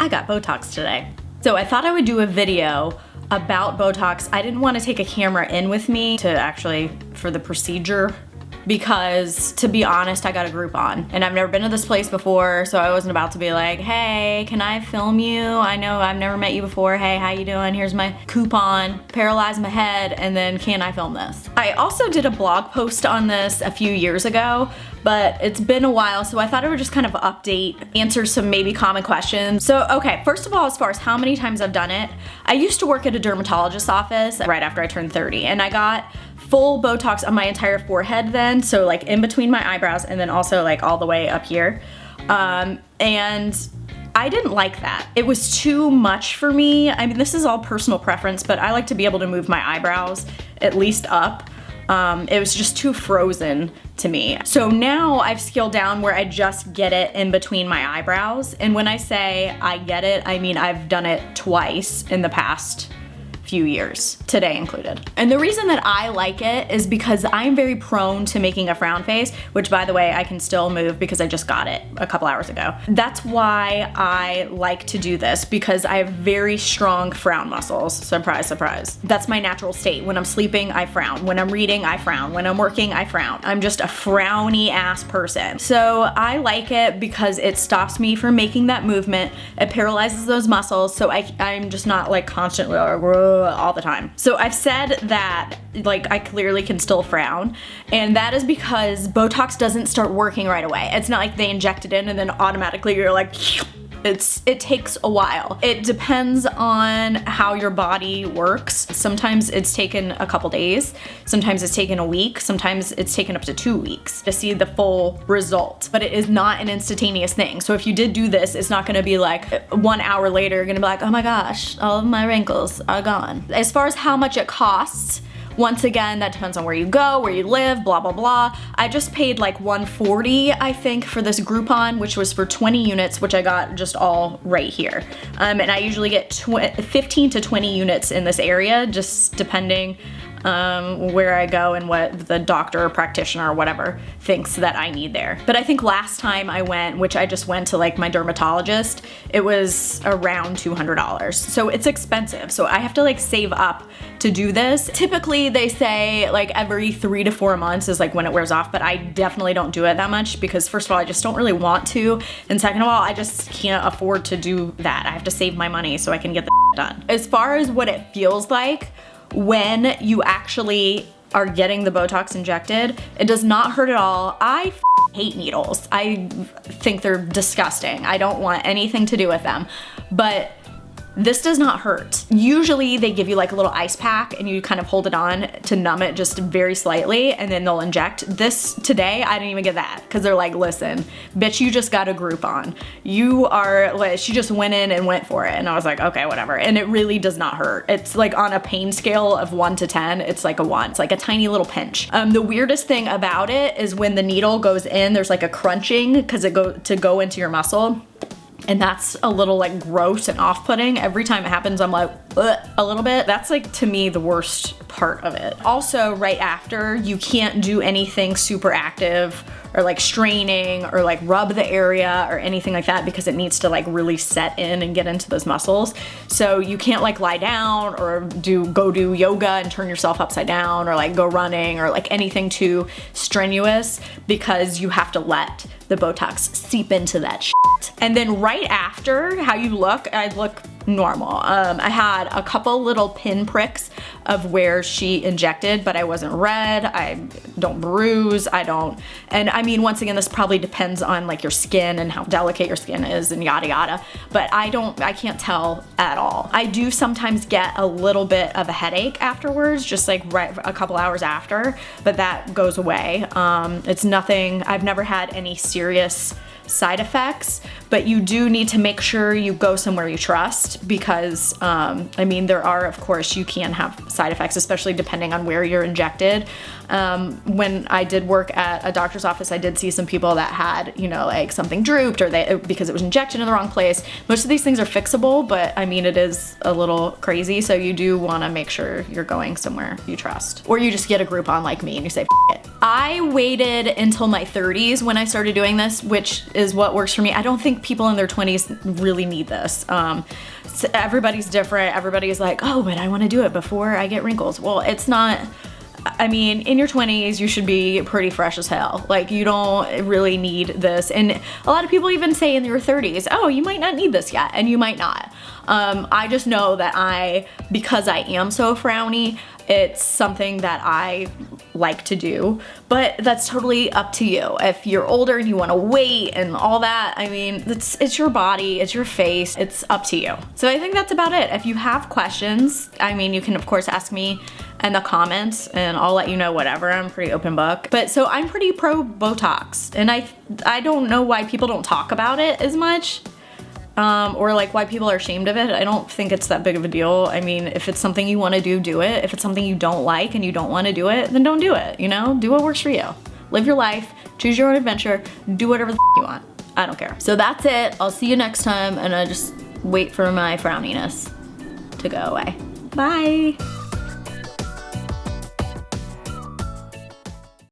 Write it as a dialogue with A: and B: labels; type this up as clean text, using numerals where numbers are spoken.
A: I got Botox today. So I thought I would do a video about Botox. I didn't want to take a camera in with me for the procedure, because to be honest, I got a Groupon and I've never been to this place before, so I wasn't about to be like, hey, can I film you? I know I've never met you before. Hey, how you doing? Here's my coupon, paralyze my head, and then can I film this? I also did a blog post on this a few years ago, but it's been a while, so I thought I would just kind of update, answer some maybe common questions. So, okay, first of all, as far as how many times I've done it, I used to work at a dermatologist's office right after I turned 30, and I got full Botox on my entire forehead then, so like in between my eyebrows and then also like all the way up here. And I didn't like that. It was too much for me. I mean, this is all personal preference, but I like to be able to move my eyebrows at least up. It was just too frozen to me. So now I've scaled down where I just get it in between my eyebrows. And when I say I get it, I mean I've done it twice in the past few years, today included. And the reason that I like it is because I'm very prone to making a frown face, which by the way, I can still move because I just got it a couple hours ago. That's why I like to do this, because I have very strong frown muscles. Surprise, surprise. That's my natural state. When I'm sleeping, I frown. When I'm reading, I frown. When I'm working, I frown. I'm just a frowny ass person. So I like it because it stops me from making that movement. It paralyzes those muscles, so I'm just not like constantly all the time. So I've said that like I clearly can still frown, and that is because Botox doesn't start working right away. It's not like they inject it in and then automatically you're like, it takes a while. It depends on how your body works. Sometimes it's taken a couple days, sometimes it's taken a week, sometimes it's taken up to 2 weeks to see the full result. But it is not an instantaneous thing. So if you did do this, it's not gonna be like 1 hour later, you're gonna be like, oh my gosh, all of my wrinkles are gone. As far as how much it costs, once again, that depends on where you go, where you live, blah, blah, blah. I just paid like $140, I think, for this Groupon, which was for 20 units, which I got just all right here. And I usually get 15 to 20 units in this area, just depending where I go and what the doctor or practitioner or whatever thinks that I need there. But I think last time I went, which I just went to like my dermatologist, it was around $200. So it's expensive. So I have to like save up to do this. Typically they say like every 3 to 4 months is like when it wears off, but I definitely don't do it that much because first of all, I just don't really want to. And second of all, I just can't afford to do that. I have to save my money so I can get the done. As far as what it feels like, when you actually are getting the Botox injected, it does not hurt at all. I hate needles. I think they're disgusting. I don't want anything to do with them. But this does not hurt. Usually they give you like a little ice pack and you kind of hold it on to numb it just very slightly and then they'll inject. This today, I didn't even get that because they're like, listen, bitch, you just got a Groupon. You are, like, she just went in and went for it. And I was like, okay, whatever. And it really does not hurt. It's like on a pain scale of 1 to 10, it's like a 1. It's like a tiny little pinch. The weirdest thing about it is when the needle goes in, there's like a crunching because it to go into your muscle. And that's a little like gross and off-putting. Every time it happens, I'm like, a little bit. That's like, to me, the worst part of it. Also, right after, you can't do anything super active or like straining or like rub the area or anything like that because it needs to like really set in and get into those muscles. So you can't like lie down or go do yoga and turn yourself upside down or like go running or like anything too strenuous because you have to let the Botox seep into that shit. And then right after, how you look, I look normal. I had a couple little pin pricks of where she injected, but I wasn't red, I don't bruise, and I mean, once again, this probably depends on like your skin and how delicate your skin is and yada yada, but I can't tell at all. I do sometimes get a little bit of a headache afterwards, just like right a couple hours after, but that goes away. It's nothing, I've never had any serious side effects, but you do need to make sure you go somewhere you trust because, I mean, there are, of course, you can have side effects, especially depending on where you're injected. When I did work at a doctor's office, I did see some people that had, you know, like something drooped or because it was injected in the wrong place. Most of these things are fixable, but I mean, it is a little crazy. So you do want to make sure you're going somewhere you trust, or you just get a Groupon like me and you say, I waited until my 30s when I started doing this, which is what works for me. I don't think people in their 20s really need this. So everybody's different. Everybody's like, oh, but I want to do it before I get wrinkles. Well, it's not. I mean, in your 20s, you should be pretty fresh as hell. Like, you don't really need this. And a lot of people even say in your 30s, oh, you might not need this yet, and you might not. I just know that because I am so frowny, it's something that I like to do, but that's totally up to you. If you're older and you want to wait and all that, I mean, it's your body, it's your face, it's up to you. So I think that's about it. If you have questions, I mean, you can of course ask me in the comments and I'll let you know whatever. I'm pretty open book. But so I'm pretty pro Botox, and I don't know why people don't talk about it as much. Or like why people are ashamed of it. I don't think it's that big of a deal. I mean, if it's something you want to do, do it. If it's something you don't like and you don't want to do it, then don't do it, you know? Do what works for you. Live your life, choose your own adventure, do whatever the you want. I don't care. So that's it. I'll see you next time, and I just wait for my frowniness to go away. Bye.